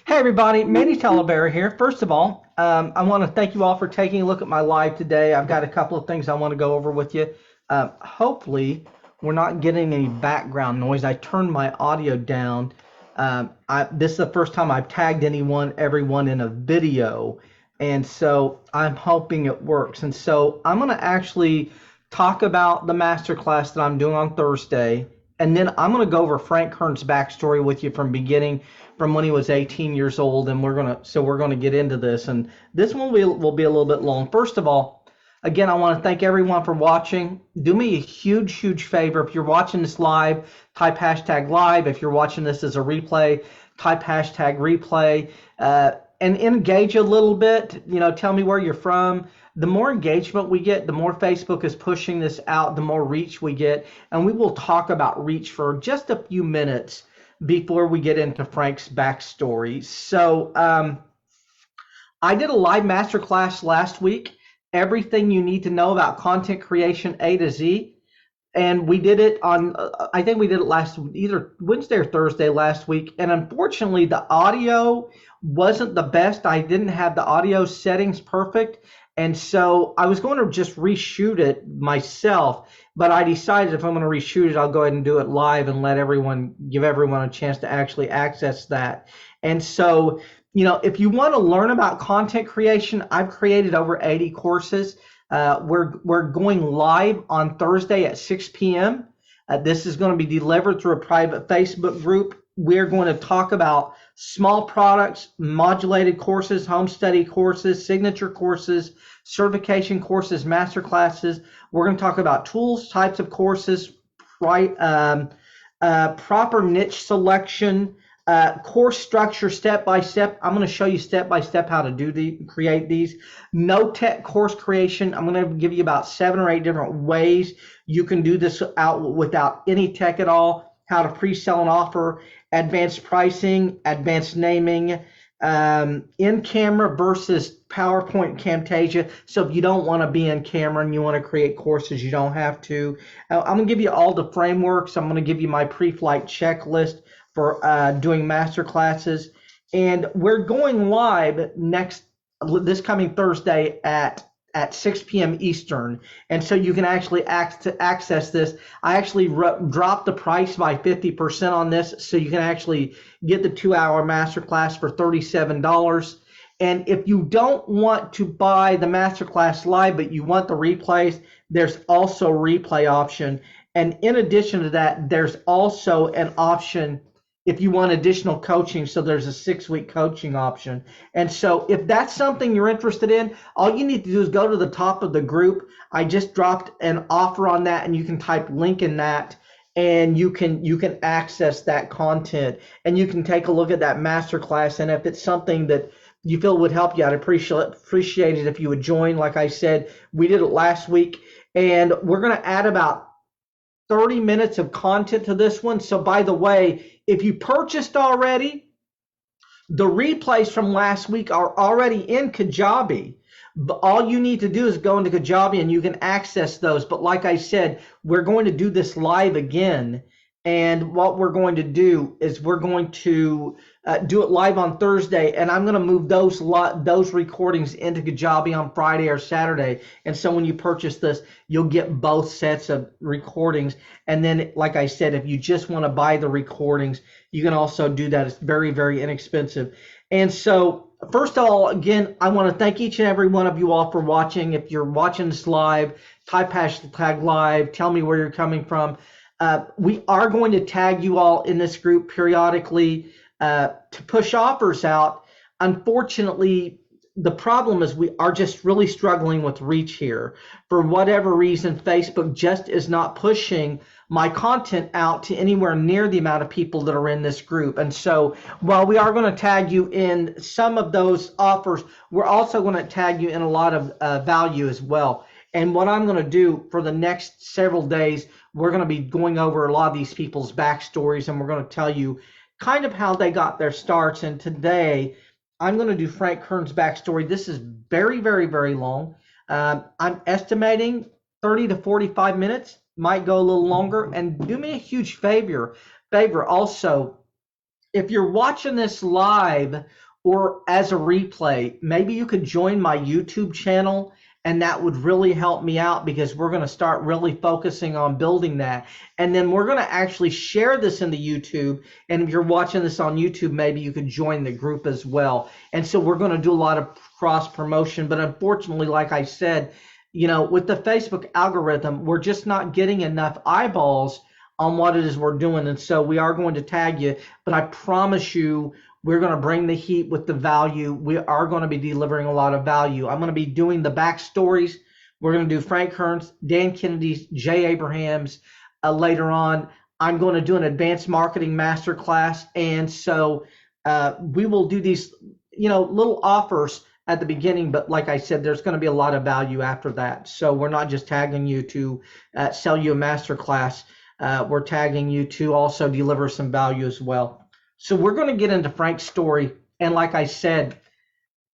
Hey everybody, Manny Talavera here. First of all, I want to thank you all for taking a look at my live today. I've got a couple of things I want to go over with you. Hopefully, we're not getting any background noise. I turned my audio down. This is the first time I've tagged everyone in a video, and so I'm hoping it works. And so I'm going to actually talk about the masterclass that I'm doing on Thursday, and then I'm going to go over Frank Kerns' backstory with you from when he was 18 years old, and we're gonna get into this. And this one will be a little bit long. First of all, again, I want to thank everyone for watching. Do me a huge favor. If you're watching this live, type hashtag live. If you're watching this as a replay, type hashtag replay, and engage a little bit. Tell me where you're from. The more engagement we get, the more Facebook is pushing this out, the more reach we get. And we will talk about reach for just a few minutes before we get into Frank's backstory. So I did a live masterclass last week, everything you need to know about content creation A to Z. And we did it on, I think we did it either Wednesday or Thursday last week. And unfortunately, the audio wasn't the best. I didn't have the audio settings perfect. And so I was going to just reshoot it myself, but I decided if I'm going to reshoot it, I'll go ahead and do it live and give everyone a chance to actually access that. And so, if you want to learn about content creation, I've created over 80 courses. We're going live on Thursday at 6 p.m. This is going to be delivered through a private Facebook group. We're going to talk about small products, modulated courses, home study courses, signature courses, certification courses, master classes. We're going to talk about tools, types of courses, proper niche selection, course structure step by step. I'm going to show you step by step how to create these. No tech course creation. I'm going to give you about 7 or 8 different ways you can do this without any tech at all. How to pre-sell an offer, advanced pricing, advanced naming, in camera versus PowerPoint Camtasia. So if you don't want to be in camera and you want to create courses, you don't have to. I'm going to give you all the frameworks. I'm going to give you my pre-flight checklist for doing master classes. And we're going live this coming Thursday at 6 p.m. Eastern, and so you can actually access this. I actually dropped the price by 50% on this, so you can actually get the 2-hour masterclass for $37. And if you don't want to buy the masterclass live, but you want the replays, there's also a replay option. And in addition to that, there's also an option if you want additional coaching. So there's a 6-week coaching option. And so if that's something you're interested in, all you need to do is go to the top of the group. I just dropped an offer on that, and you can type link in that, and you can access that content, and you can take a look at that masterclass. And if it's something that you feel would help you, I'd appreciate it if you would join. Like I said, we did it last week, and we're going to add about 30 minutes of content to this one. So by the way, if you purchased already, the replays from last week are already in Kajabi. All you need to do is go into Kajabi and you can access those. But like I said, we're going to do this live again. And what we're going to do is we're going to do it live on Thursday, and I'm going to move those recordings into Kajabi on Friday or Saturday. And so when you purchase this, you'll get both sets of recordings. And then, like I said, if you just want to buy the recordings, you can also do that. It's very, very inexpensive. And so, first of all, again, I want to thank each and every one of you all for watching. If you're watching this live, type hashtag live. Tell me where you're coming from. We are going to tag you all in this group periodically to push offers out. Unfortunately, the problem is we are just really struggling with reach here. For whatever reason, Facebook just is not pushing my content out to anywhere near the amount of people that are in this group. And so while we are going to tag you in some of those offers, we're also going to tag you in a lot of value as well. And what I'm going to do for the next several days, we're going to be going over a lot of these people's backstories, and we're going to tell you kind of how they got their starts. And today, I'm going to do Frank Kerns' backstory. This is very, very, very long. I'm estimating 30 to 45 minutes. might go a little longer. And do me a huge favor also, if you're watching this live or as a replay, maybe you could join my YouTube channel, and that would really help me out because we're going to start really focusing on building that. And then we're going to actually share this into YouTube. And if you're watching this on YouTube, maybe you could join the group as well. And so we're going to do a lot of cross promotion. But unfortunately, like I said, with the Facebook algorithm, we're just not getting enough eyeballs on what it is we're doing. And so we are going to tag you, but I promise you, we're going to bring the heat with the value. We are going to be delivering a lot of value. I'm going to be doing the backstories. We're going to do Frank Kerns, Dan Kennedy's, Jay Abraham's later on. I'm going to do an advanced marketing masterclass. And so we will do these, little offers at the beginning, but like I said, there's going to be a lot of value after that. So we're not just tagging you to sell you a masterclass. We're tagging you to also deliver some value as well. So we're going to get into Frank's story. And like I said,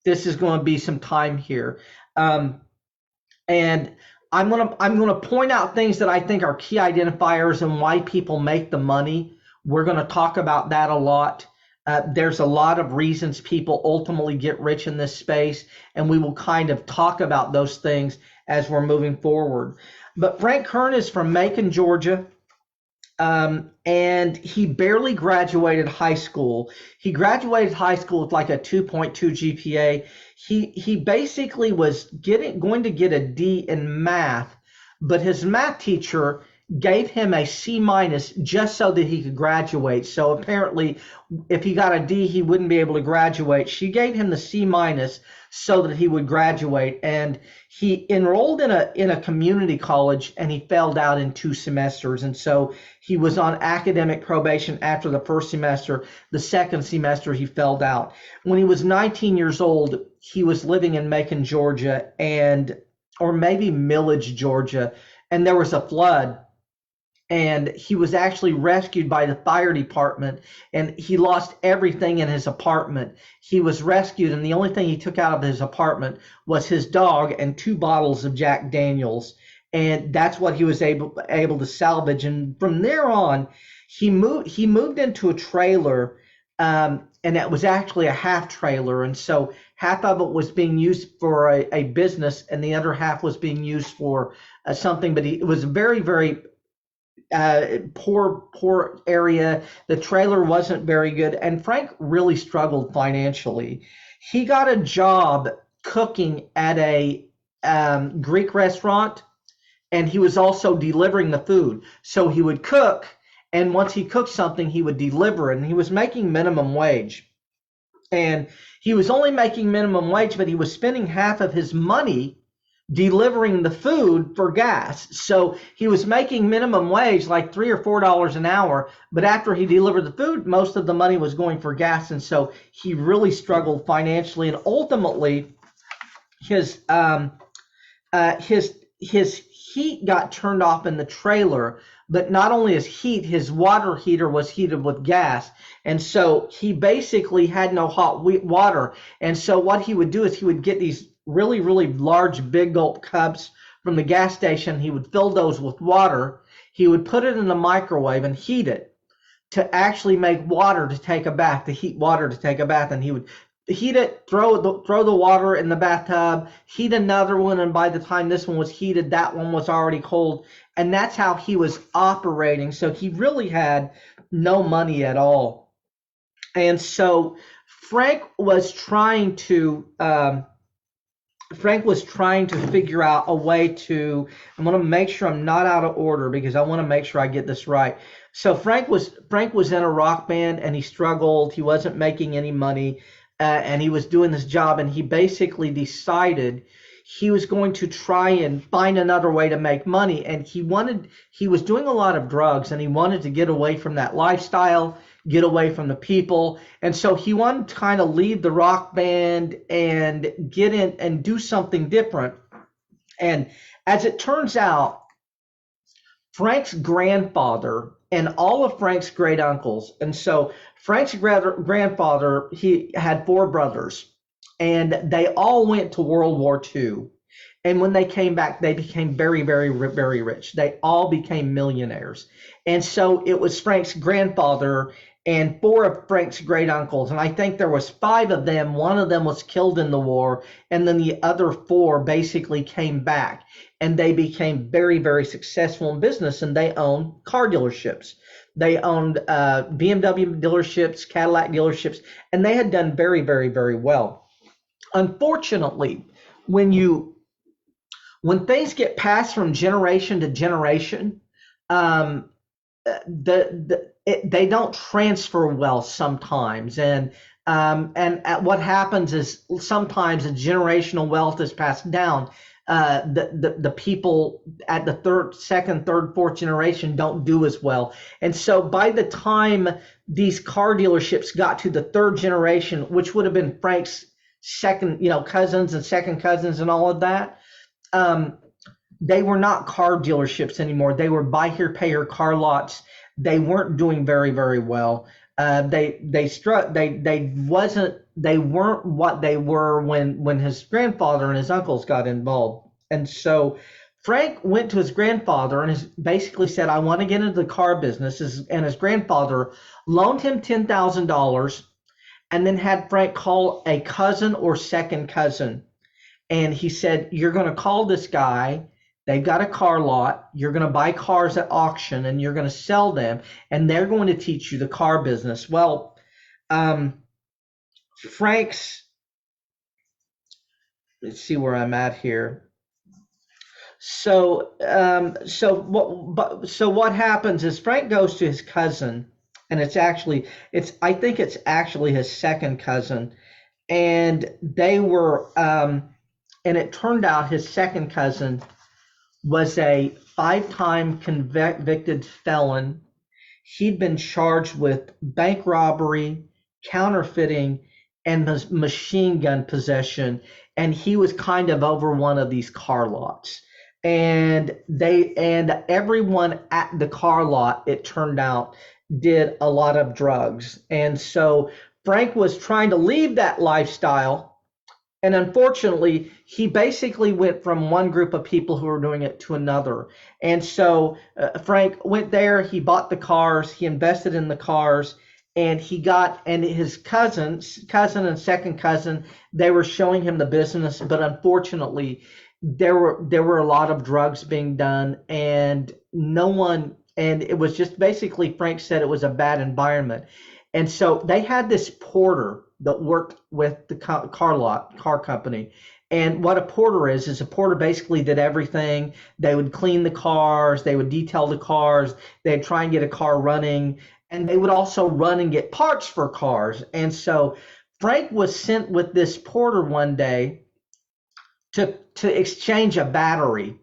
this is going to be some time here. And I'm going to point out things that I think are key identifiers and why people make the money. We're going to talk about that a lot. There's a lot of reasons people ultimately get rich in this space, and we will kind of talk about those things as we're moving forward. But Frank Kern is from Macon, Georgia. And he barely graduated high school. He graduated high school with like a 2.2 GPA. He basically was going to get a D in math, but his math teacher gave him a C minus just so that he could graduate. So apparently, if he got a D, he wouldn't be able to graduate. She gave him the C minus so that he would graduate, and he enrolled in a community college, and he failed out in 2 semesters. And so he was on academic probation after the first semester. The second semester, he failed out. When he was 19 years old, he was living in Macon, Georgia, or maybe Millage, Georgia, and there was a flood. And he was actually rescued by the fire department, and he lost everything in his apartment. He was rescued, and the only thing he took out of his apartment was his dog and 2 bottles of Jack Daniels. And that's what he was able to salvage. And from there on, he moved into a trailer, and it was actually a half trailer. And so half of it was being used for a business, and the other half was being used for something. But it was very, very poor area. The trailer wasn't very good, and Frank really struggled financially. He got a job cooking at a Greek restaurant, and he was also delivering the food. So he would cook, and once he cooked something, he would deliver it, and he was making minimum wage. And he was only making minimum wage, but he was spending half of his money delivering the food for gas. So he was making minimum wage, like $3 or $4 an hour, but after he delivered the food, most of the money was going for gas. And so he really struggled financially, and ultimately his heat got turned off in the trailer. But not only his water heater was heated with gas. And so he basically had no hot water. And so what he would do is he would get these really, really large big gulp cups from the gas station. He would fill those with water. He would put it in the microwave and heat it to actually make water to take a bath, to heat water to take a bath. And he would heat it, throw the water in the bathtub, heat another one, and by the time this one was heated, that one was already cold. And that's how he was operating. So he really had no money at all. And so Frank was trying to figure out a way to, I'm going to make sure I'm not out of order because I want to make sure I get this right. So Frank was in a rock band, and he struggled. He wasn't making any money, and he was doing this job, and he basically decided he was going to try and find another way to make money. And he was doing a lot of drugs, and he wanted to get away from that lifestyle, get away from the people. And so he wanted to kind of leave the rock band and get in and do something different. And as it turns out, Frank's grandfather and all of Frank's great uncles, and so Frank's grandfather, he had 4 brothers, and they all went to World War II. And when they came back, they became very, very, very rich. They all became millionaires. And so it was Frank's grandfather and four of Frank's great uncles. And I think there was five of them. One of them was killed in the war. And then the other four basically came back and they became very, very successful in business. And they owned car dealerships. They owned BMW dealerships, Cadillac dealerships, and they had done very, very, very well. Unfortunately, when things get passed from generation to generation, um, they don't transfer well sometimes, and what happens is sometimes a generational wealth is passed down. The people at the second, third, fourth generation don't do as well, and so by the time these car dealerships got to the third generation, which would have been Frank's second, cousins and second cousins and all of that, they were not car dealerships anymore. They were buy here, pay here car lots. They weren't doing very, very well. They weren't what they were when his grandfather and his uncles got involved. And so Frank went to his grandfather and basically said, I want to get into the car business. And his grandfather loaned him $10,000 and then had Frank call a cousin or second cousin. And he said, you're going to call this guy. They've got a car lot. You're going to buy cars at auction and you're going to sell them. And they're going to teach you the car business. Well, Frank's, let's see where I'm at here. So what happens is Frank goes to his cousin, and I think it's actually his second cousin, and they were, and it turned out his second cousin was a 5-time convicted felon. He'd been charged with bank robbery, counterfeiting, and machine gun possession, and he was kind of over one of these car lots. And everyone at the car lot, it turned out, did a lot of drugs. And so Frank was trying to leave that lifestyle. And unfortunately, he basically went from one group of people who were doing it to another. And so Frank went there, he bought the cars, he invested in the cars, and his cousin and second cousin, they were showing him the business, but unfortunately, there were a lot of drugs being done, and it was just basically, Frank said it was a bad environment. And so they had this porter that worked with the car company. And what a porter is a porter basically did everything. They would clean the cars, they would detail the cars, they'd try and get a car running, and they would also run and get parts for cars. And so Frank was sent with this porter one day to exchange a battery.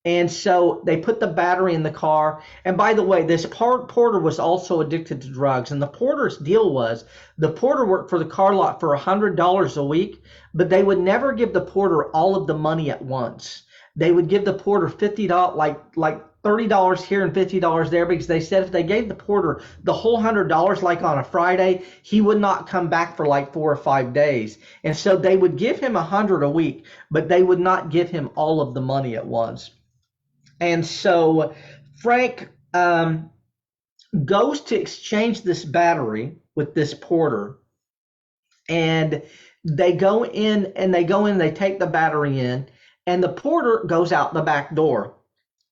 And so they put the battery in the car. And by the way, this porter was also addicted to drugs. And the porter's deal was, the porter worked for the car lot for $100 a week, but they would never give the porter all of the money at once. They would give the porter $50, like $30 here and $50 there, because they said if they gave the porter the whole $100, like on a Friday, he would not come back for like 4 or 5 days. And so they would give him $100 a week, but they would not give him all of the money at once. And so Frank goes to exchange this battery with this porter, and they go in, they take the battery in, and the porter goes out the back door.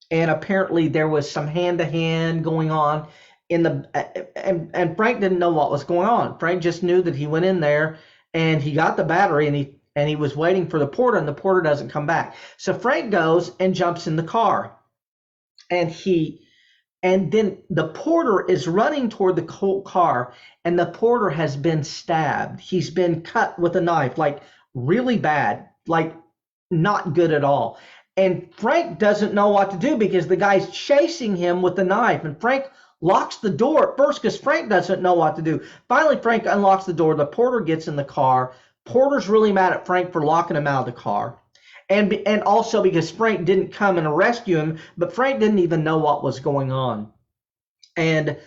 And apparently there was some hand-to-hand going on and Frank didn't know what was going on. Frank just knew that he went in there and he got the battery, and he was waiting for the porter, and the porter doesn't come back. So Frank goes and jumps in the car, and then the porter is running toward the car, and the porter has been stabbed. He's been cut with a knife, like really bad, like not good at all. And Frank doesn't know what to do because the guy's chasing him with the knife. And Frank locks the door at first because Frank doesn't know what to do. Finally, Frank unlocks the door. The porter gets in the car. Porter's really mad at Frank for locking him out of the car. And also because Frank didn't come and rescue him, but Frank didn't even know what was going on. And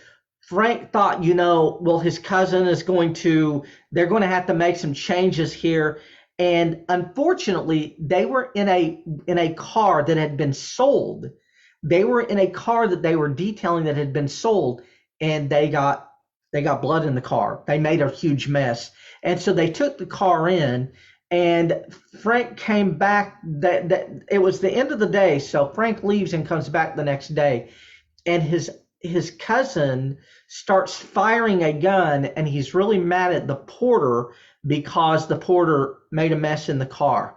Frank thought, well, his cousin they're going to have to make some changes here. And unfortunately, they were in a car that had been sold. They were in a car that they were detailing that had been sold, and they got blood in the car. They made a huge mess. And so they took the car in, and Frank came back. That it was the end of the day, so Frank leaves and comes back the next day, and his cousin starts firing a gun, and he's really mad at the porter because the porter made a mess in the car.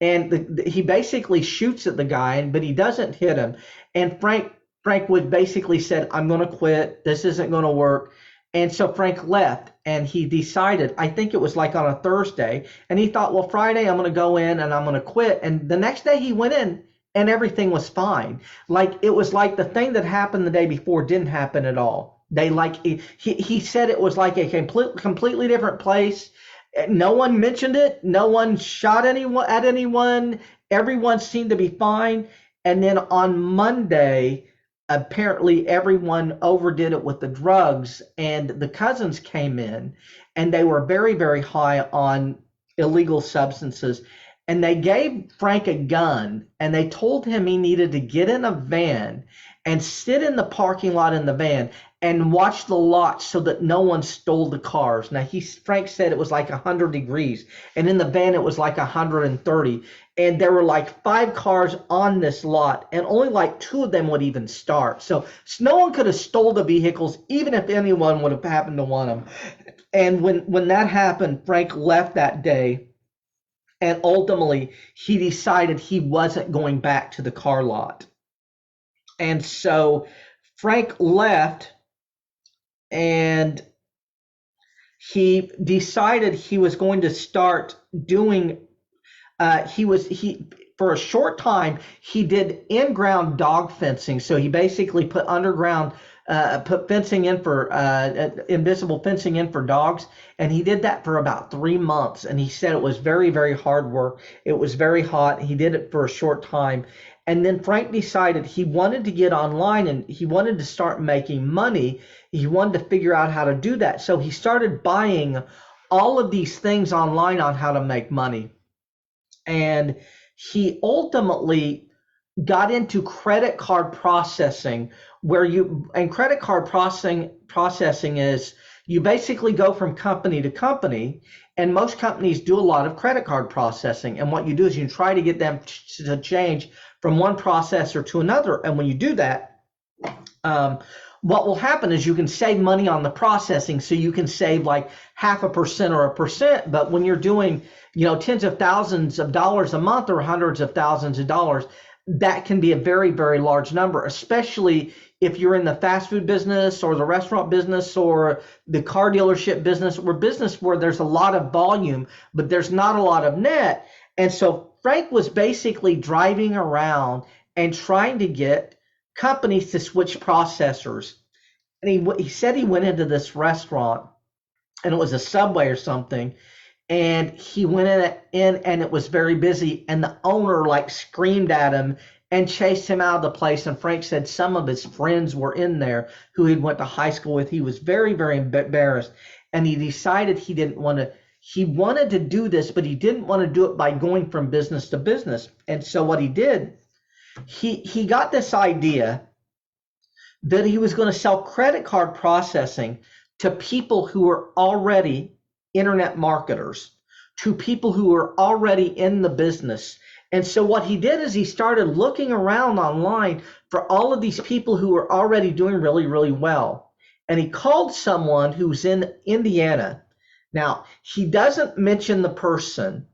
And he basically shoots at the guy, but he doesn't hit him. And Frank would basically said, "I'm going to quit. This isn't going to work." And so Frank left, and he decided, I think it was like on a Thursday, and he thought, well, Friday I'm going to go in and I'm going to quit. And the next day he went in and everything was fine. Like it was like the thing that happened the day before didn't happen at all. They like he said it was like a completely different place. No one mentioned it. No one shot anyone at anyone. Everyone seemed to be fine. And then on Monday, apparently everyone overdid it with the drugs, and the cousins came in, and they were very, very high on illegal substances. And they gave Frank a gun, and they told him he needed to get in a van and sit in the parking lot in the van and watch the lot so that no one stole the cars. Now Frank said it was like 100 degrees, and in the van it was like 130, and there were like 5 cars on this lot, and only like 2 of them would even start. So no one could have stole the vehicles, even if anyone would have happened to want them. And when that happened, Frank left that day, and ultimately he decided he wasn't going back to the car lot. And so Frank left, and he decided he was going to start doing he for a short time he did in-ground dog fencing. So he basically put underground put fencing in for invisible fencing in for dogs, and he did that for about 3 months. And he said it was very, very hard work. It was very hot. He did it for a short time, and then Frank decided he wanted to get online and he wanted to start making money. He wanted to figure out how to do that, so he started buying all of these things online on how to make money. And he ultimately got into credit card processing, where credit card processing is you basically go from company to company, and most companies do a lot of credit card processing. And what you do is you try to get them to change from one processor to another. And when you do that, what will happen is you can save money on the processing, so you can save like 0.5% or 1%. But when you're doing, tens of thousands of dollars a month or hundreds of thousands of dollars, that can be a very, very large number, especially if you're in the fast food business or the restaurant business or the car dealership business, or business where there's a lot of volume, but there's not a lot of net. And so Frank was basically driving around and trying to get companies to switch processors. And he said he went into this restaurant, and it was a Subway or something, and he went in and it was very busy, and the owner like screamed at him and chased him out of the place. And Frank said some of his friends were in there who he went to high school with. He was very, very embarrassed, and he decided he wanted to do this, but he didn't want to do it by going from business to business. And so what he did, he got this idea that he was going to sell credit card processing to people who were already internet marketers, to people who were already in the business. And so what he did is he started looking around online for all of these people who were already doing really, really well. And he called someone who's in Indiana. Now, he doesn't mention the person,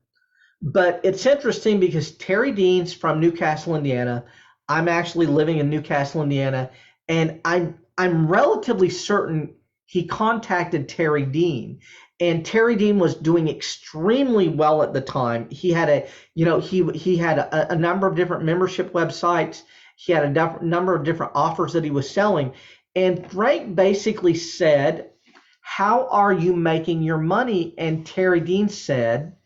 but it's interesting because Terry Dean's from Newcastle, Indiana. I'm actually living in Newcastle, Indiana, and I'm relatively certain he contacted Terry Dean. And Terry Dean was doing extremely well at the time. He had he had a number of different membership websites. He had a number of different offers that he was selling. And Frank basically said, "How are you making your money?" And Terry Dean said,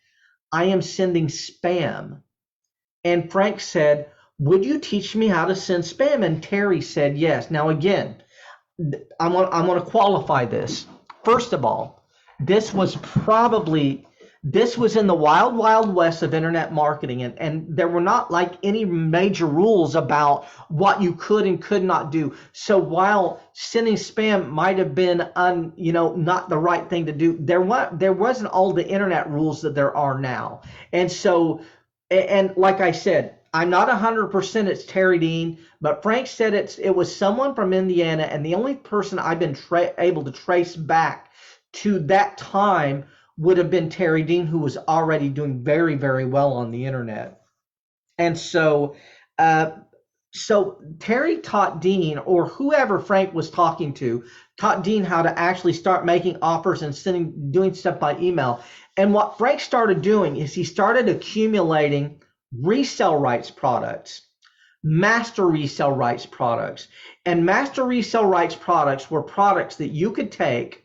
"I am sending spam." And Frank said, "Would you teach me how to send spam?" And Terry said, "Yes." Now, again, I want to qualify this. First of all, this was probably This was in the wild, wild west of internet marketing, and there were not like any major rules about what you could and could not do. So while sending spam might have been not the right thing to do, there wasn't all the internet rules that there are now. And so, and like I said, I'm not 100% it's Terry Dean, but Frank said it was someone from Indiana, and the only person I've been able to trace back to that time would have been Terry Dean, who was already doing very, very well on the internet. And uh, so Terry taught Dean, or whoever Frank was talking to, taught Dean how to actually start making offers and doing stuff by email. And what Frank started doing is he started accumulating resale rights products, master resale rights products. And master resale rights products were products that you could take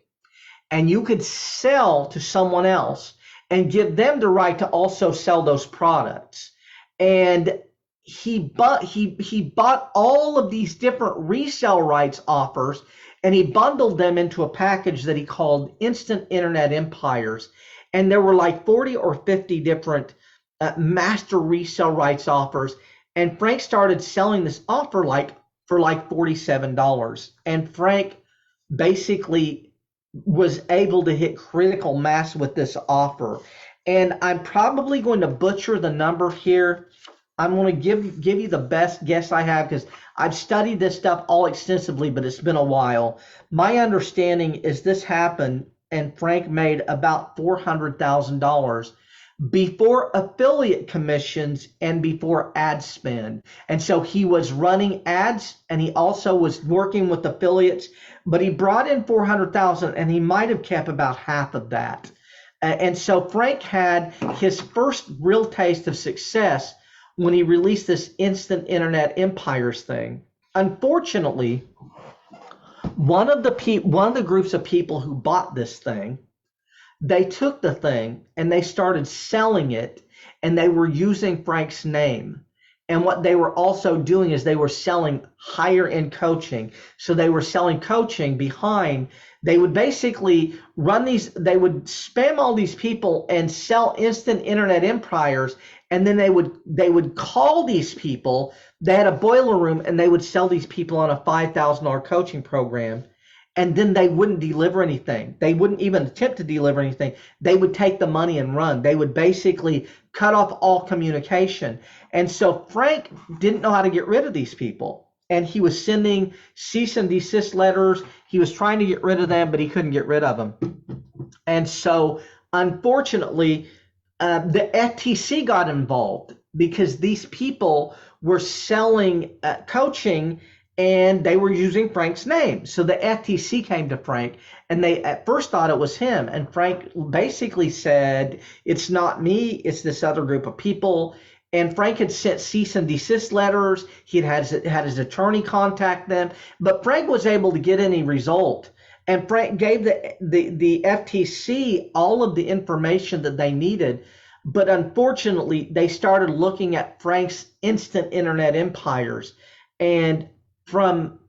and you could sell to someone else and give them the right to also sell those products. And he bought all of these different resale rights offers, and he bundled them into a package that he called Instant Internet Empires. And there were like 40 or 50 different master resale rights offers. And Frank started selling this offer for like $47. And Frank basically was able to hit critical mass with this offer. And I'm probably going to butcher the number here. I'm going to give you the best guess I have, because I've studied this stuff all extensively, but it's been a while. My understanding is this happened and Frank made about $400,000 before affiliate commissions and before ad spend. And so he was running ads and he also was working with affiliates, but he brought in 400,000 and he might have kept about half of that. And so Frank had his first real taste of success when he released this Instant Internet Empires thing. Unfortunately, one of the groups of people who bought this thing, they took the thing and they started selling it, and they were using Frank's name. And what they were also doing is they were selling higher end coaching. So they were selling coaching behind. They would basically they would spam all these people and sell Instant Internet Empires. And then they would call these people. They had a boiler room and they would sell these people on a $5,000 coaching program. And then they wouldn't deliver anything. They wouldn't even attempt to deliver anything. They would take the money and run. They would basically cut off all communication. And so Frank didn't know how to get rid of these people. And he was sending cease and desist letters. He was trying to get rid of them, but he couldn't get rid of them. And so, unfortunately, the FTC got involved because these people were selling coaching, and they were using Frank's name. So the FTC came to Frank, and they at first thought it was him. And Frank basically said, it's not me, it's this other group of people. And Frank had sent cease and desist letters. He had his attorney contact them, but Frank was able to get any result. And Frank gave the FTC all of the information that they needed. But unfortunately, they started looking at Frank's Instant Internet Empires. And from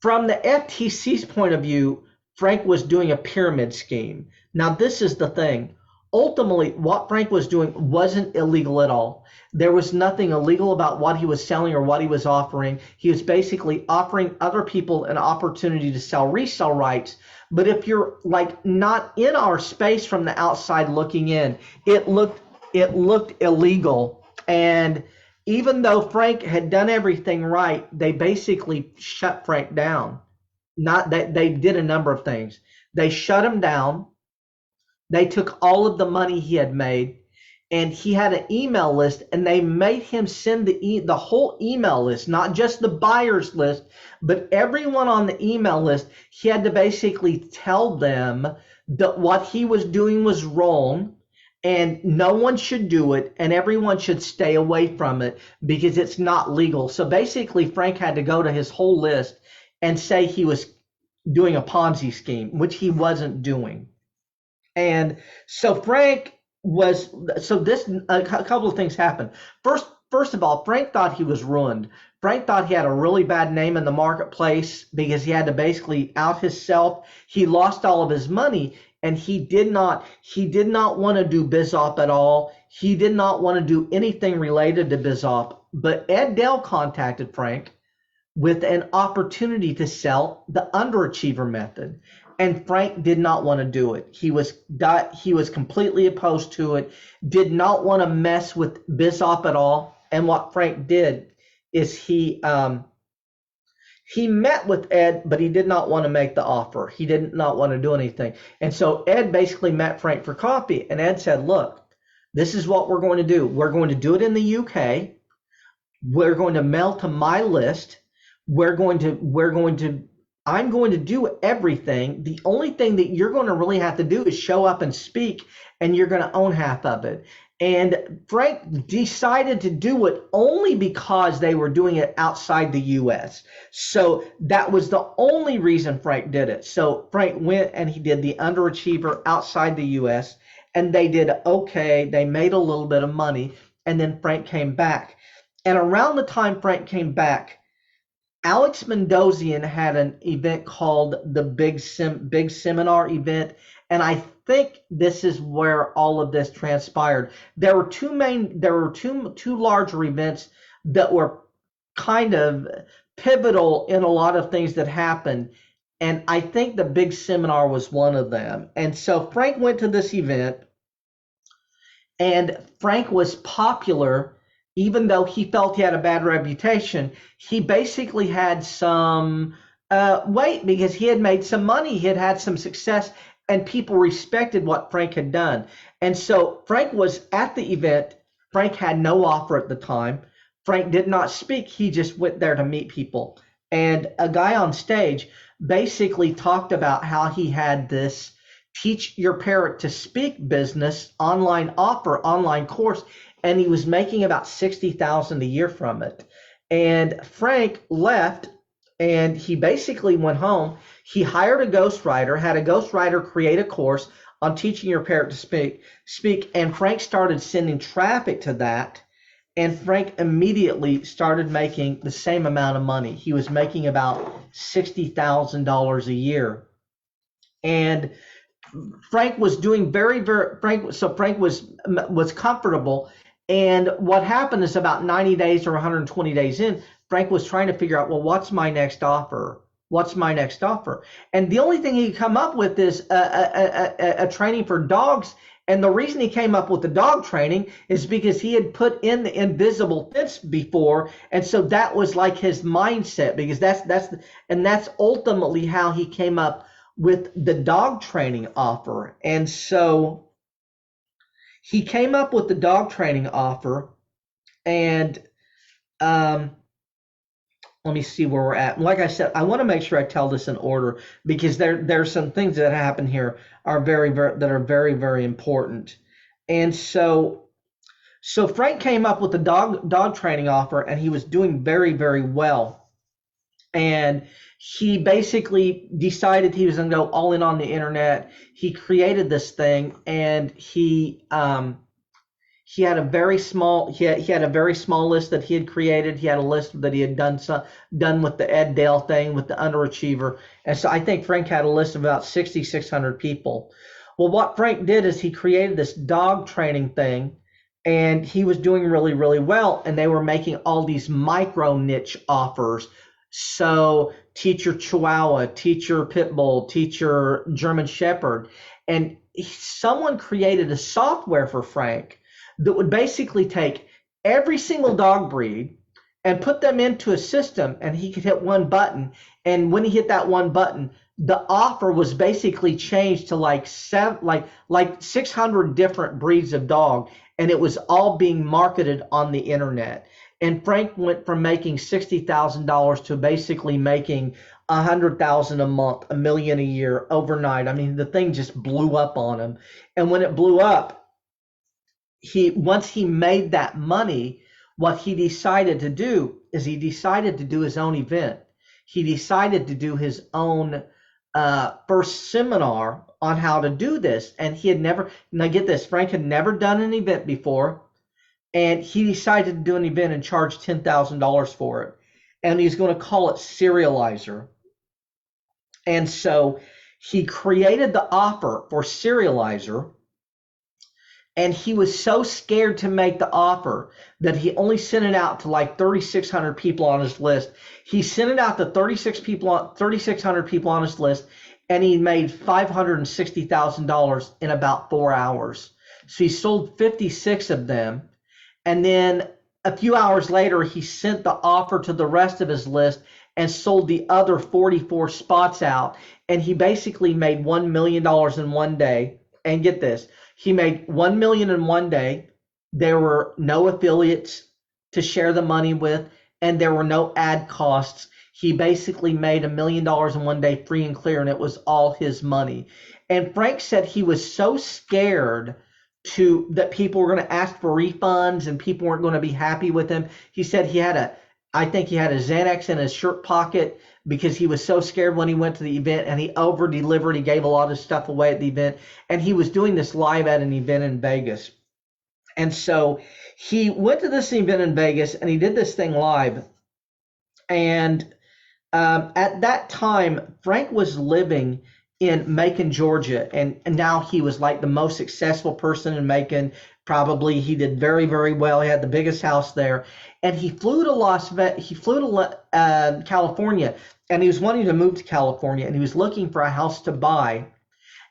the FTC's point of view, Frank was doing a pyramid scheme. Now, this is the thing. Ultimately, what Frank was doing wasn't illegal at all. There was nothing illegal about what he was selling or what he was offering. He was basically offering other people an opportunity to sell resale rights. But if you're like not in our space from the outside looking in, it looked illegal. And even though Frank had done everything right, they basically shut Frank down. Not that they did a number of things. They shut him down. They took all of the money he had made, and he had an email list, and they made him send the whole email list, not just the buyer's list, but everyone on the email list. He had to basically tell them that what he was doing was wrong, and no one should do it, and everyone should stay away from it because it's not legal. So basically, Frank had to go to his whole list and say he was doing a Ponzi scheme, which he wasn't doing. And so a couple of things happened. First of all, Frank thought he was ruined. Frank thought he had a really bad name in the marketplace because he had to basically out himself. He lost all of his money, and he did not want to do BizOp at all. He did not want to do anything related to BizOp. But Ed Dale contacted Frank with an opportunity to sell the underachiever method. And Frank did not want to do it. He was completely opposed to it, did not want to mess with BizOp at all. And what Frank did is he met with Ed, but he did not want to make the offer. He did not want to do anything. And so Ed basically met Frank for coffee, and Ed said, look, this is what we're going to do. We're going to do it in the UK. We're going to mail to my list. I'm going to do everything. The only thing that you're going to really have to do is show up and speak, and you're going to own half of it. And Frank decided to do it only because they were doing it outside the US. So that was the only reason Frank did it. So Frank went and he did the underachiever outside the US, and they did okay. They made a little bit of money, and then Frank came back. And around the time Frank came back, Alex Mendozian had an event called the Big Seminar event, and I think this is where all of this transpired. There were two larger events that were kind of pivotal in a lot of things that happened, and I think the Big Seminar was one of them. And so Frank went to this event, and Frank was popular. Even though he felt he had a bad reputation, he basically had some weight because he had made some money, he had had some success, and people respected what Frank had done. And so Frank was at the event. Frank had no offer at the time. Frank did not speak. He just went there to meet people. And a guy on stage basically talked about how he had this teach your parrot to speak business online course, and he was making about $60,000 a year from it. And Frank left, and he basically went home. He hired a ghostwriter, had a ghostwriter create a course on teaching your parrot to speak, and Frank started sending traffic to that, and Frank immediately started making the same amount of money. He was making about $60,000 a year. And Frank was doing Frank was comfortable. And what happened is about 90 days or 120 days in, Frank was trying to figure out, well, what's my next offer? What's my next offer? And the only thing he could come up with is a training for dogs. And the reason he came up with the dog training is because he had put in the invisible fence before. And so that was like his mindset, because that's ultimately how he came up with the dog training offer. And so he came up with the dog training offer, and let me see where we're at. Like I said, I want to make sure I tell this in order, because there's some things that happen here are very, very important. And so Frank came up with the dog training offer, and he was doing very, very well. And he basically decided he was going to go all in on the internet. He created this thing, and he had a very small list that he had created. He had a list that he had done with the Ed Dale thing, with the underachiever. And so I think Frank had a list of about 6,600 people. Well, what Frank did is he created this dog training thing, and he was doing really, really well. And they were making all these micro niche offers. So teach your Chihuahua, teach your Pit Bull, teach your German Shepherd. And someone created a software for Frank that would basically take every single dog breed and put them into a system, and he could hit one button. And when he hit that one button, the offer was basically changed to like 600 different breeds of dog, and it was all being marketed on the internet. And Frank went from making $60,000 to basically making $100,000 a month, $1 million a year overnight. I mean, the thing just blew up on him. And when it blew up, once he made that money, what he decided to do is he decided to do his own event. He decided to do his own first seminar on how to do this. And he had never, now get this, Frank had never done an event before. And he decided to do an event and charge $10,000 for it. and he's going to call it Serializer. And so he created the offer for Serializer, and he was so scared to make the offer that he only sent it out to like 3,600 people on his list. He sent it out to 3,600 people on his list, and he made $560,000 in about 4 hours. So he sold 56 of them, and then a few hours later, he sent the offer to the rest of his list and sold the other 44 spots out. And he basically made $1 million in one day. And get this, he made $1 million in one day. There were no affiliates to share the money with, and there were no ad costs. He basically made $1 million in one day free and clear, and it was all his money. And Frank said he was so scared that people were going to ask for refunds and people weren't going to be happy with him. He said I think he had a Xanax in his shirt pocket because he was so scared when he went to the event, and he over delivered. He gave a lot of stuff away at the event, and he was doing this live at an event in Vegas. And so he went to this event in Vegas and he did this thing live. And at that time, Frank was living in Macon, Georgia, and now he was like the most successful person in Macon. Probably he did very, very well. He had the biggest house there, and he flew to California, and he was wanting to move to California, and he was looking for a house to buy,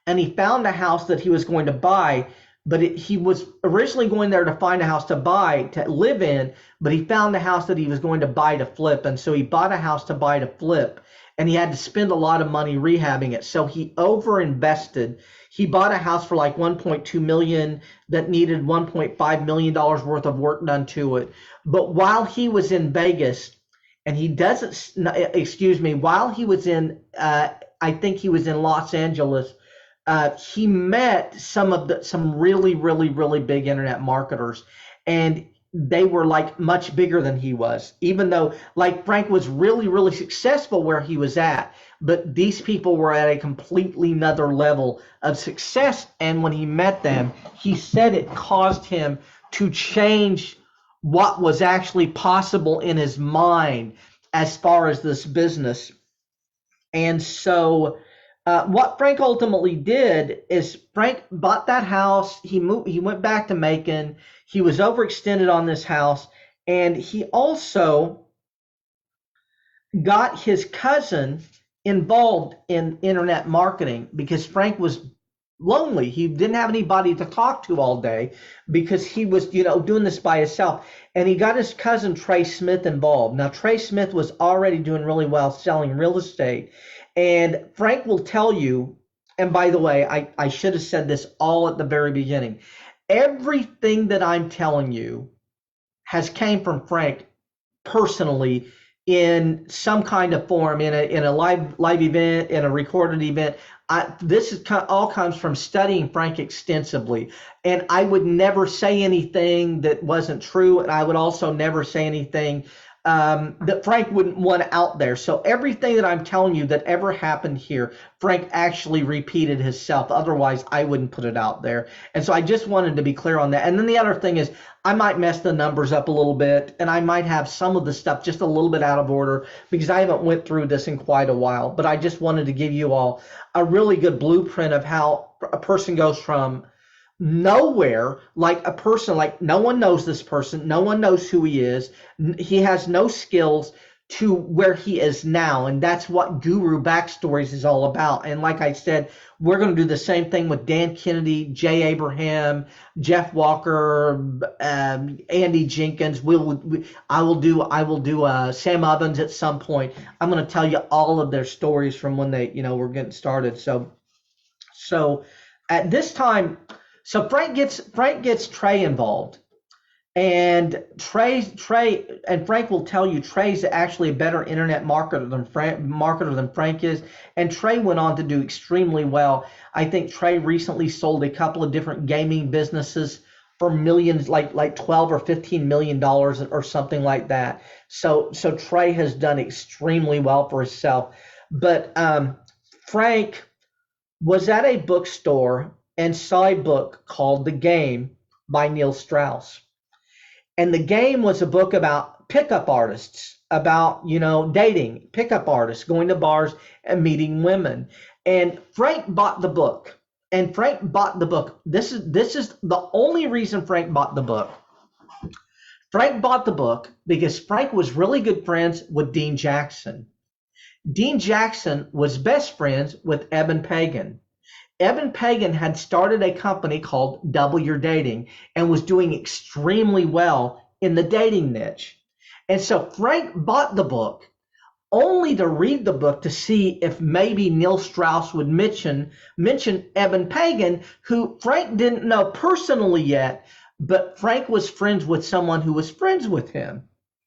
and he found a house that he was going to buy. But he was originally going there to find a house to buy to live in, but he found a house that he was going to buy to flip. And so he bought a house to buy to flip, and he had to spend a lot of money rehabbing it. So he overinvested. He bought a house for like 1.2 million that needed $1.5 million worth of work done to it. But while he was in Vegas, and while he was in, I think he was in Los Angeles, he met some really, really, really big internet marketers, and they were like much bigger than he was, even though like Frank was really, really successful where he was at. But these people were at a completely another level of success. And when he met them, he said it caused him to change what was actually possible in his mind as far as this business. And so what Frank ultimately did is Frank bought that house. He went back to Macon. He was overextended on this house, and he also got his cousin involved in internet marketing because Frank was lonely. He didn't have anybody to talk to all day because he was, doing this by himself. And he got his cousin Trey Smith involved. Now, Trey Smith was already doing really well selling real estate. And Frank will tell you, and by the way, I should have said this all at the very beginning. Everything that I'm telling you has came from Frank personally in some kind of form, in a live event, in a recorded event. This all comes from studying Frank extensively, and I would never say anything that wasn't true, and I would also never say anything that Frank wouldn't want out there. So everything that I'm telling you that ever happened here, Frank actually repeated himself. Otherwise, I wouldn't put it out there. And so I just wanted to be clear on that. And then the other thing is I might mess the numbers up a little bit, and I might have some of the stuff just a little bit out of order because I haven't went through this in quite a while. But I just wanted to give you all a really good blueprint of how a person goes from nowhere, like a person, like no one knows this person, no one knows who he is, he has no skills, to where he is now. And that's what Guru Backstories is all about. And like I said, we're going to do the same thing with Dan Kennedy, Jay Abraham, Jeff Walker, Andy Jenkins. I will do Sam Evans at some point. I'm going to tell you all of their stories from when they were getting started. So at this time, so Frank gets Trey involved, and Frank will tell you Trey's actually a better internet marketer than Frank is, and Trey went on to do extremely well. I think Trey recently sold a couple of different gaming businesses for millions, like 12 or 15 million dollars or something like that. So Trey has done extremely well for himself. But Frank was at a bookstore and saw a book called The Game by Neil Strauss. And The Game was a book about pickup artists. about, dating, pickup artists, going to bars and meeting women. And Frank bought the book. And Frank bought the book. This is the only reason Frank bought the book. Frank bought the book because Frank was really good friends with Dean Jackson. Dean Jackson was best friends with Eben Pagan. Eben Pagan had started a company called Double Your Dating and was doing extremely well in the dating niche. And so Frank bought the book only to read the book to see if maybe Neil Strauss would mention Eben Pagan, who Frank didn't know personally yet, but Frank was friends with someone who was friends with him.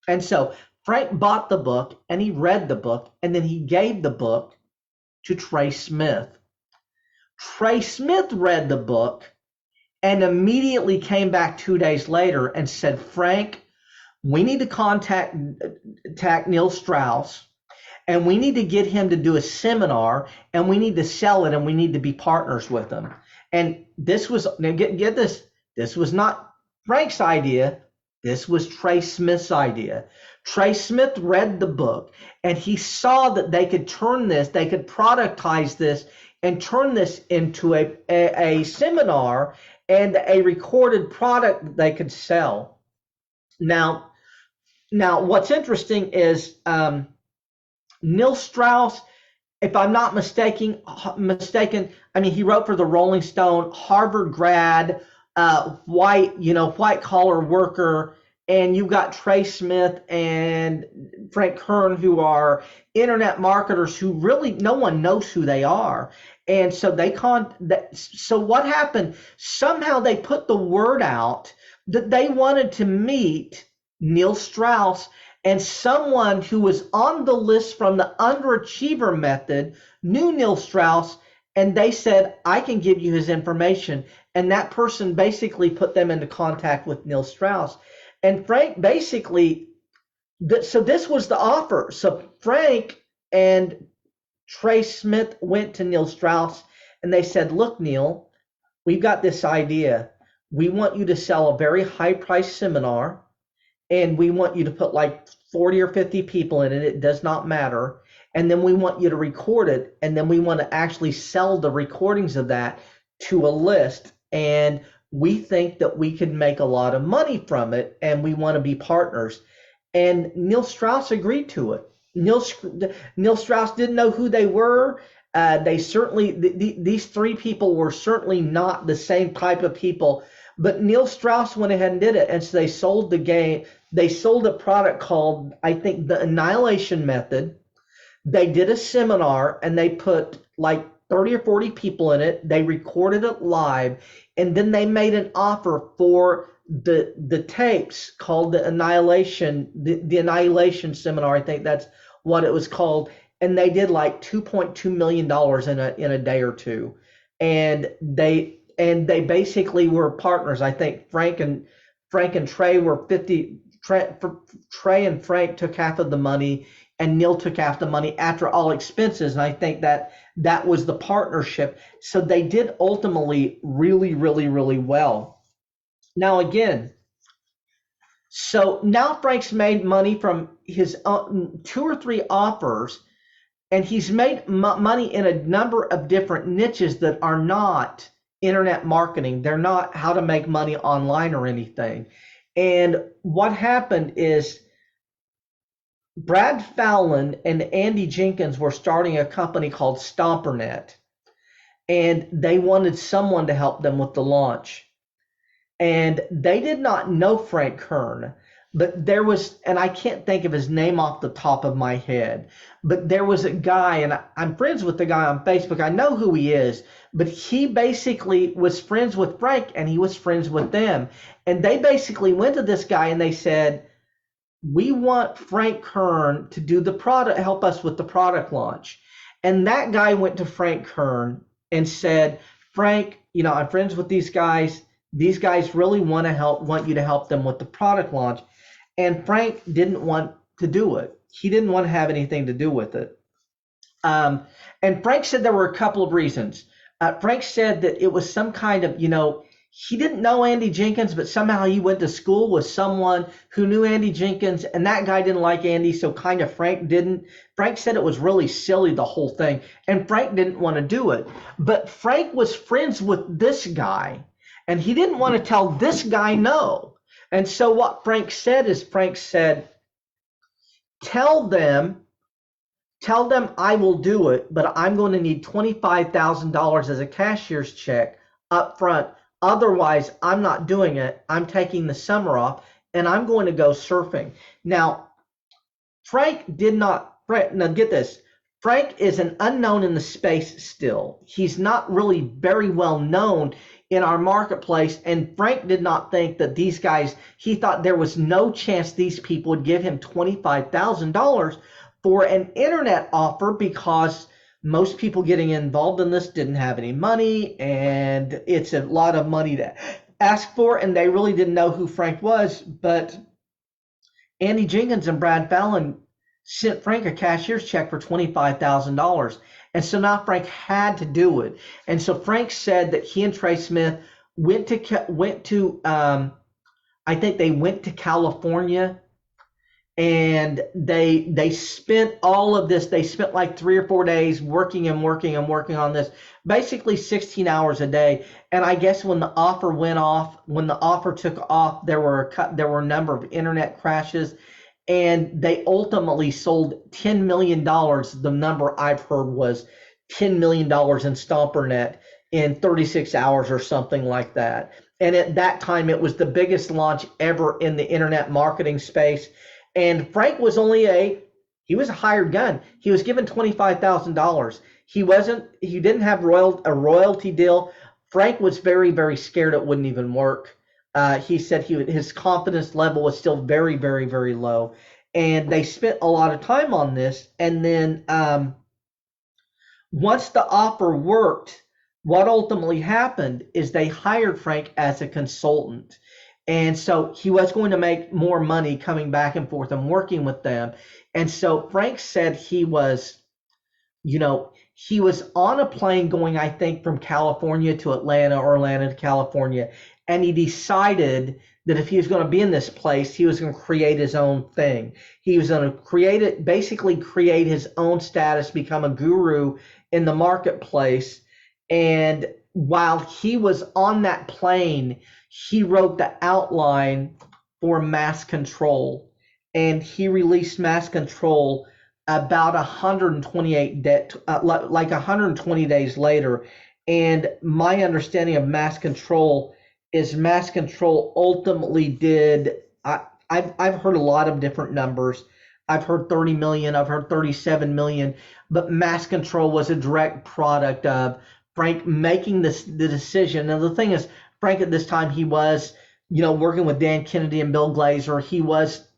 And so Frank bought the book and he read the book and then he gave the book to Trey Smith. Trey Smith read the book and immediately came back 2 days later and said, Frank, we need to contact Neil Strauss and we need to get him to do a seminar and we need to sell it and we need to be partners with him. And this was, now get this, this was not Frank's idea. This was Trey Smith's idea. Trey Smith read the book and he saw that they could turn this, they could productize this and turn this into a seminar and a recorded product that they could sell. Now what's interesting is Neil Strauss, if I'm not mistaken, I mean, he wrote for the Rolling Stone, Harvard grad, white collar worker, and you've got Trey Smith and Frank Kern, who are internet marketers who really no one knows who they are. And so so what happened? Somehow they put the word out that they wanted to meet Neil Strauss, and someone who was on the list from the underachiever method knew Neil Strauss, and they said, I can give you his information. And that person basically put them into contact with Neil Strauss. And Frank basically, so this was the offer. So Frank and Trey Smith went to Neil Strauss and they said, look, Neil, we've got this idea. We want you to sell a very high price seminar and we want you to put like 40 or 50 people in it. It does not matter. And then we want you to record it. And then we want to actually sell the recordings of that to a list. And we think that we could make a lot of money from it. And we want to be partners. And Neil Strauss agreed to it. Neil Strauss didn't know who they were. They certainly, these three people were certainly not the same type of people. But Neil Strauss went ahead and did it. And so they sold the game. They sold a product called, I think, the Annihilation Method. They did a seminar and they put like 30 or 40 people in it. They recorded it live. And then they made an offer for the tapes called the Annihilation, the Annihilation Seminar. I think that's what it was called. And they did like $2.2 million in a day or two. And they basically were partners. I think Frank and Trey were 50. Trey and Frank took half of the money and Neil took half the money after all expenses. And I think that was the partnership. So they did ultimately really, really, really well. Now, again, so now Frank's made money from his 2 or 3 offers, and he's made money in a number of different niches that are not internet marketing. They're not how to make money online or anything. And what happened is Brad Fallon and Andy Jenkins were starting a company called StomperNet, and they wanted someone to help them with the launch. And they did not know Frank Kern, but there was, and I can't think of his name off the top of my head, but there was a guy, and I'm friends with the guy on Facebook. I know who he is, but he basically was friends with Frank and he was friends with them. And they basically went to this guy and they said, we want Frank Kern to do the product, help us with the product launch. And that guy went to Frank Kern and said, Frank, I'm friends with these guys. These guys really want you to help them with the product launch. And Frank didn't want to do it. He didn't want to have anything to do with it. And Frank said there were a couple of reasons. Frank said that it was some kind of, he didn't know Andy Jenkins, but somehow he went to school with someone who knew Andy Jenkins, and that guy didn't like Andy, so kind of Frank didn't. Frank said it was really silly, the whole thing, and Frank didn't want to do it. But Frank was friends with this guy, and he didn't want to tell this guy no. And so what Frank said is, Frank said, tell them I will do it, but I'm going to need $25,000 as a cashier's check up front. Otherwise, I'm not doing it. I'm taking the summer off and I'm going to go surfing. Now, now get this. Frank is an unknown in the space still. He's not really very well known in our marketplace. And Frank did not think that these guys, he thought there was no chance these people would give him $25,000 for an internet offer, because most people getting involved in this didn't have any money, and it's a lot of money to ask for, and they really didn't know who Frank was. But Andy Jenkins and Brad Fallon sent Frank a cashier's check for $25,000. And so now Frank had to do it. And so Frank said that he and Trey Smith went to I think they went to California, and they spent all of this. They spent like 3 or 4 days working on this, basically 16 hours a day. And I guess when the offer took off, there were a number of internet crashes, and they ultimately sold $10 million. The number I've heard was $10 million in StomperNet in 36 hours or something like that. And at that time, it was the biggest launch ever in the internet marketing space. And Frank was he was a hired gun. He was given $25,000. He didn't have a royalty deal. Frank was very, very scared it wouldn't even work. He said his confidence level was still very, very, very low. And they spent a lot of time on this. And then once the offer worked, what ultimately happened is they hired Frank as a consultant. And so he was going to make more money coming back and forth and working with them. And so Frank said he was on a plane going, I think, from California to Atlanta or Atlanta to California. And he decided that if he was going to be in this place, he was going to create his own thing. He was going to basically create his own status, become a guru in the marketplace. And while he was on that plane, he wrote the outline for Mass Control, and he released Mass Control about 120 days later. And my understanding of Mass Control is Mass Control ultimately did. I've heard a lot of different numbers. I've heard 30 million. I've heard 37 million. But Mass Control was a direct product of Frank making the decision. Now the thing is, Frank at this time, he was, working with Dan Kennedy and Bill Glazer. He was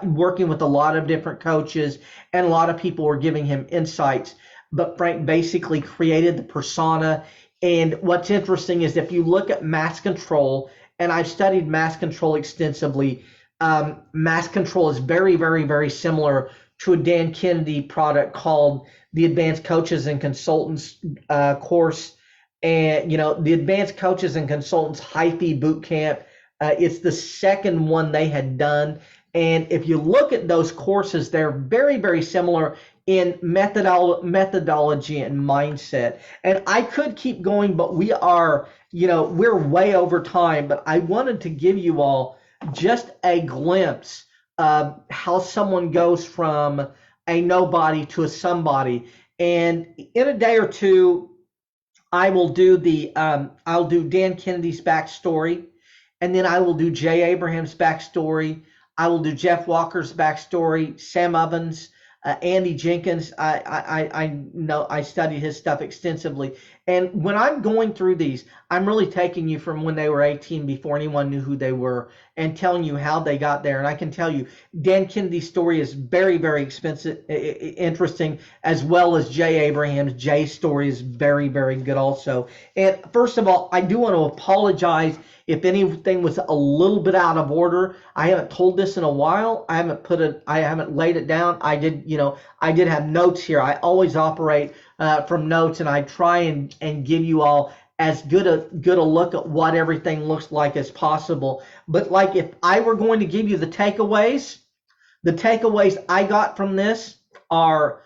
working with a lot of different coaches, and a lot of people were giving him insights. But Frank basically created the persona. And what's interesting is if you look at Mass Control, and I've studied Mass Control extensively, Mass Control is very, very, very similar to a Dan Kennedy product called the Advanced Coaches and Consultants course. And, the Advanced Coaches and Consultants Hyphy Boot Camp, it's the second one they had done. And if you look at those courses, they're very, very similar in methodology and mindset. And I could keep going, but we are, we're way over time. But I wanted to give you all just a glimpse of how someone goes from a nobody to a somebody. And in a day or two, I will do I'll do Dan Kennedy's backstory, and then I will do Jay Abraham's backstory. I will do Jeff Walker's backstory, Sam Ovens, Andy Jenkins. I know I studied his stuff extensively. And when I'm going through these, I'm really taking you from when they were 18, before anyone knew who they were, and telling you how they got there. And I can tell you, Dan Kennedy's story is very, very interesting, as well as Jay Abraham's. Jay's story is very, very good also. And first of all, I do want to apologize if anything was a little bit out of order. I haven't told this in a while. I haven't laid it down. I did have notes here. I always operate from notes, and I try and give you all as good a look at what everything looks like as possible. But like if I were going to give you the takeaways I got from this are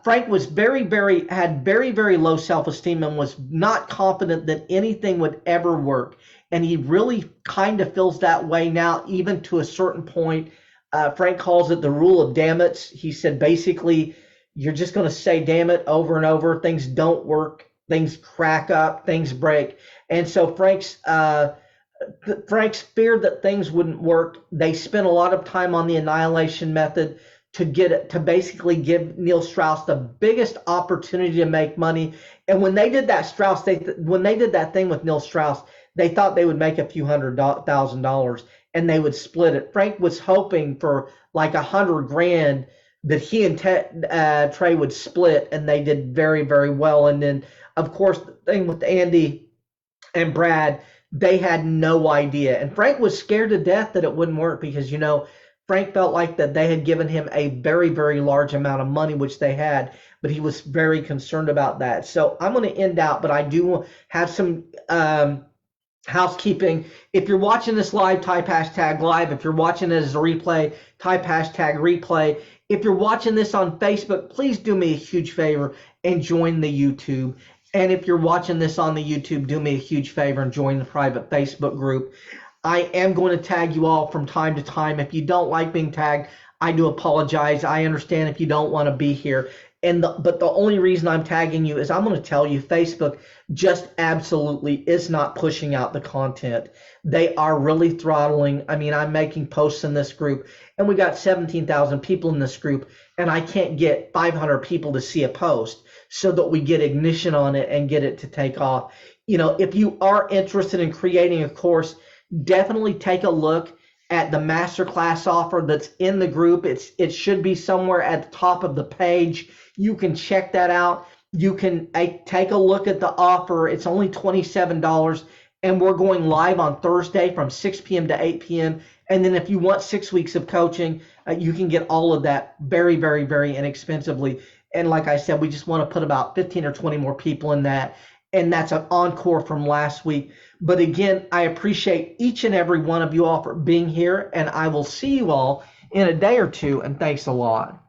Frank was had very low self-esteem and was not confident that anything would ever work. And he really kind of feels that way now, even to a certain point. Frank calls it the rule of damn it. He said basically, you're just going to say damn it over and over. Things don't work. Things crack up. Things break. And so Frank's feared that things wouldn't work. They spent a lot of time on the annihilation method to basically give Neil Strauss the biggest opportunity to make money. And when they did that when they did that thing with Neil Strauss, they thought they would make a few $100,000 and they would split it. Frank was hoping for like $100,000 that he and Trey would split, and they did very well. And then of course the thing with Andy and Brad, they had no idea. And Frank was scared to death that it wouldn't work because, Frank felt like that they had given him a very large amount of money, which they had, but he was very concerned about that. So I'm going to end out, but I do have some housekeeping. If you're watching this live, type hashtag live. If you're watching it as a replay, type hashtag replay. If you're watching this on Facebook, please do me a huge favor and join the YouTube. And if you're watching this on the YouTube, do me a huge favor and join the private Facebook group. I am going to tag you all from time to time. If you don't like being tagged, I do apologize. I understand if you don't want to be here. But the only reason I'm tagging you is I'm going to tell you Facebook just absolutely is not pushing out the content. They are really throttling. I mean, I'm making posts in this group, and we got 17,000 people in this group, and I can't get 500 people to see a post so that we get ignition on it and get it to take off. If you are interested in creating a course, definitely take a look at the masterclass offer that's in the group. It should be somewhere at the top of the page. You can check that out. You can take a look at the offer. It's only $27, and we're going live on Thursday from 6 p.m. to 8 p.m. And then if you want 6 weeks of coaching, you can get all of that very inexpensively. And like I said, we just want to put about 15 or 20 more people in that. And that's an encore from last week. But again, I appreciate each and every one of you all for being here, and I will see you all in a day or two, and thanks a lot.